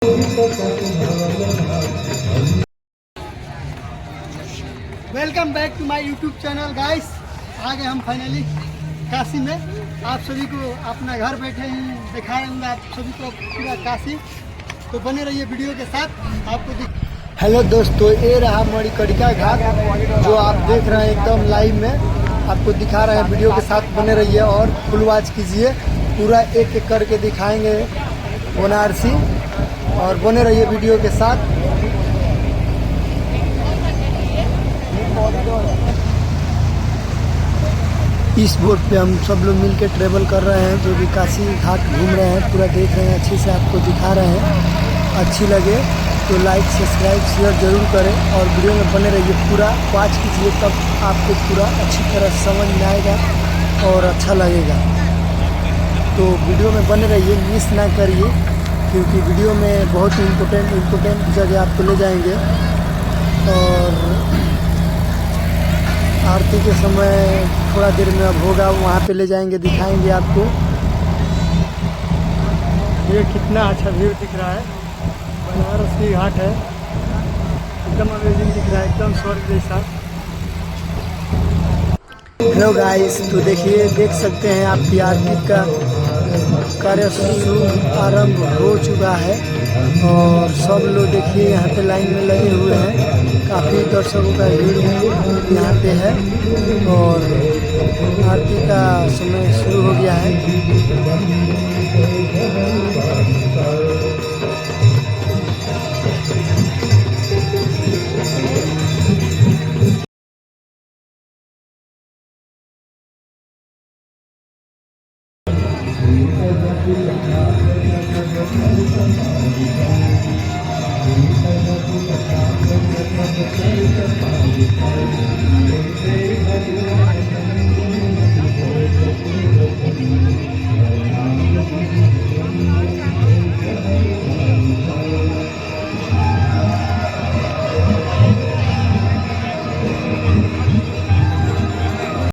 Welcome back to my YouTube channel guys. आ गए हम फाइनली काशी में। आप सभी को अपना घर बैठे ही दिखाएंगे आप सभी को पूरा काशी। तो बने रहिए वीडियो के साथ। आपको हेलो दोस्तों, ये रहा मणिकर्णिका घाट जो आप देख रहे हैं एकदम लाइव में। आपको दिखा रहे हैं, वीडियो के साथ बने रहिए और फुल वॉच कीजिए। पूरा एक एक करके दिखाएंगे बनारसी और बने रहिए वीडियो के साथ। इस बोट पे हम सब लोग मिलकर ट्रेवल कर रहे हैं, जो भी काशी घाट घूम रहे हैं। पूरा देख रहे हैं, अच्छे से आपको दिखा रहे हैं। अच्छी लगे तो लाइक सब्सक्राइब शेयर जरूर करें और वीडियो में बने रहिए, पूरा वॉच कीजिए, तब आपको पूरा अच्छी तरह समझ में आएगा और अच्छा लगेगा। तो वीडियो में बने रहिए, मिस ना करिए, क्योंकि वीडियो में बहुत इम्पोर्टेंट जगह आपको ले जाएंगे। और आरती के समय थोड़ा देर में अब होगा, वहाँ पे ले जाएंगे, दिखाएंगे आपको। ये कितना अच्छा व्यू दिख रहा है, बनारस की घाट है, एकदम अमेजिंग दिख रहा है, एकदम स्वर्ग जैसा। हेलो गाइस, तो देखिए, देख सकते हैं आप आरती का कार्य शुभ आरंभ हो चुका है और सब लोग देखिए यहाँ पे लाइन में लगे हुए हैं। काफ़ी दर्शकों का भीड़ यहाँ पे है और आरती का समय शुरू हो गया है।